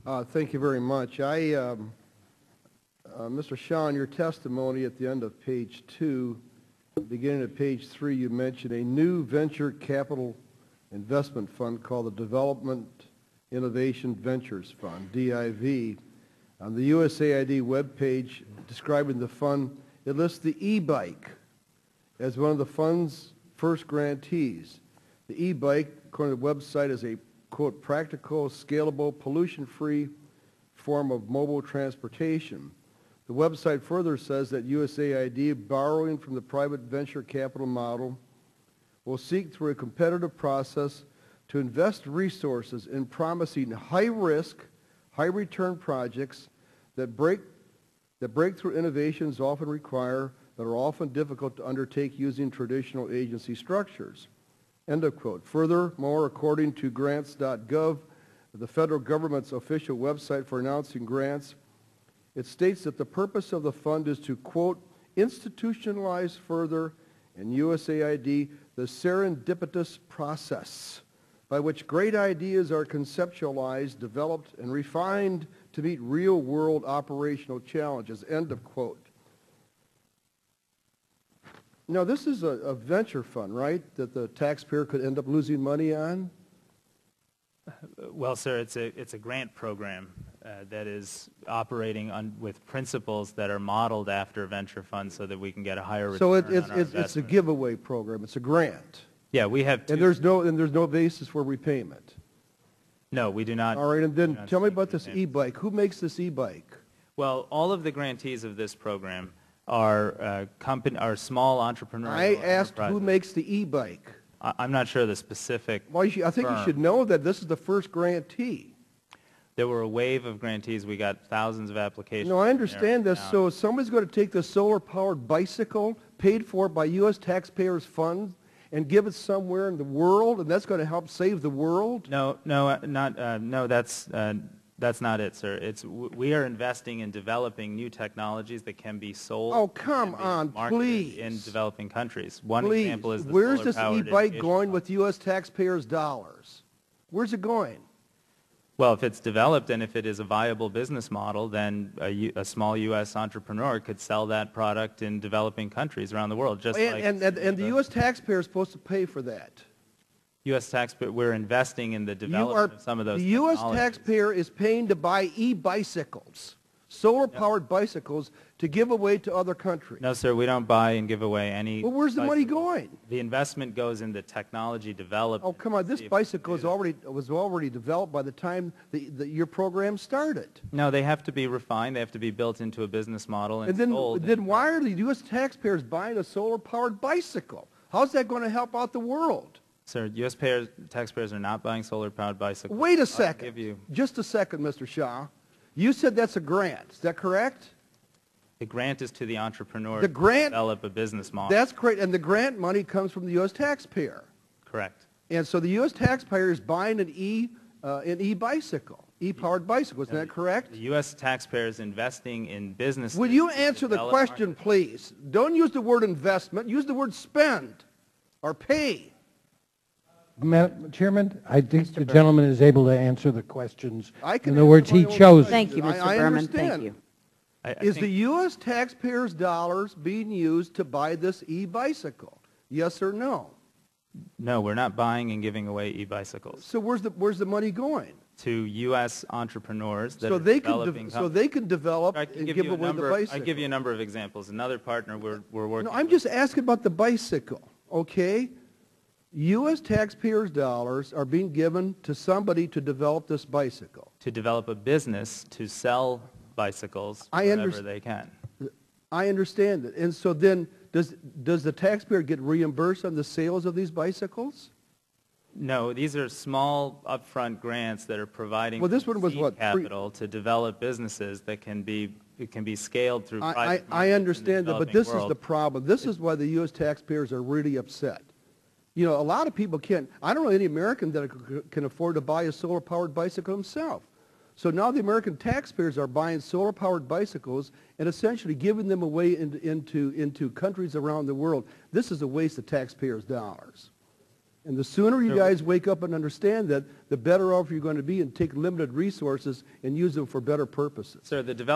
Thank you very much. Mr. Shah, in your testimony at the end of page 2, beginning at page 3, you mentioned a new venture capital investment fund called the Development Innovation Ventures Fund, DIV. On the USAID webpage describing the fund, it lists the e-bike as one of the fund's first grantees. The e-bike, according to the website, is a, quote, practical, scalable, pollution-free form of mobile transportation. The website further says that USAID, borrowing from the private venture capital model, will seek through a competitive process to invest resources in promising high-risk, high-return projects that breakthrough innovations often require, that are often difficult to undertake using traditional agency structures. End of quote. Furthermore, according to grants.gov, the federal government's official website for announcing grants, it states that the purpose of the fund is to, quote, institutionalize further in USAID the serendipitous process by which great ideas are conceptualized, developed, and refined to meet real-world operational challenges, end of quote. Now, this is a venture fund, right, that the taxpayer could end up losing money on? Well, sir, it's a grant program that is operating with principles that are modeled after venture funds so that we can get a higher return So on our investment. it's a giveaway program. It's a grant. Yeah, we have two. And there's no basis for repayment. No, we do not. All right, and then tell me about this e-bike. Who makes this e-bike? Well, all of the grantees of this program are small entrepreneurial I asked enterprises. who makes the e-bike. I'm not sure the specific Well, I think you should know that this is the first grantee. There were a wave of grantees. We got thousands of applications. No, I understand this. Now, So somebody's going to take this solar-powered bicycle paid for by U.S. taxpayers' funds and give it somewhere in the world, and that's going to help save the world? No, that's not it, sir. We are investing in developing new technologies that can be sold. Oh, come on, please. In developing countries. One Please. example is the Where's this solar-powered e-bike education going fund. with U.S. taxpayers' dollars? Where's it going? Well, if it's developed and if it is a viable business model, then a small U.S. entrepreneur could sell that product in developing countries around the world. And the U.S. taxpayer is supposed to pay for that. U.S. taxpayer, we're investing in the development of some of those The U.S. technologies. taxpayer is paying to buy e-bicycles, solar-powered bicycles, to give away to other countries. No, sir, we don't buy and give away any. Well, where's the money bicycles. going? The investment goes in the technology development. Oh, come on. This bicycle was already developed by the time your program started. No, they have to be refined. They have to be built into a business model and sold. Then why are the U.S. taxpayers buying a solar-powered bicycle? How's that going to help out the world? Sir, U.S. taxpayers are not buying solar-powered bicycles. Wait a second. Just a second, Mr. Shah. You said that's a grant. Is that correct? The grant is to the entrepreneur to develop a business model. That's great. And the grant money comes from the U.S. taxpayer. Correct. And so the U.S. taxpayer is buying an e-bicycle, e-powered bicycle. Isn't that correct? The U.S. taxpayer is investing in businesses. Will you answer the question, please? Don't use the word investment. Use the word spend or pay. Madam Chairman, I think the gentleman is able to answer the questions in the answer words my he own chose. question. Thank you, Mr. I Berman. understand. Thank you. Is the U.S. taxpayers' dollars being used to buy this e-bicycle? Yes or no? No, we're not buying and giving away e-bicycles. So where's the money going? To U.S. entrepreneurs that So are they developing can develop and give away the bicycle. I give you a number of examples. Another partner we're working No, I'm just asking about the bicycle, okay? U.S. taxpayers' dollars are being given to somebody to develop this bicycle. to develop a business to sell bicycles wherever they can. I understand it. And so then, does the taxpayer get reimbursed on the sales of these bicycles? No, these are small upfront grants that are providing Well, this one was seed what, capital to develop businesses that can be scaled through private I understand that, but this is the world. problem. This is why the U.S. taxpayers are really upset. You know, a lot of people can't. I don't know any American that can afford to buy a solar-powered bicycle himself. So now the American taxpayers are buying solar-powered bicycles and essentially giving them away into countries around the world. This is a waste of taxpayers' dollars. And the sooner you Sure. guys wake up and understand that, the better off you're going to be and take limited resources and use them for better purposes. Sir, the development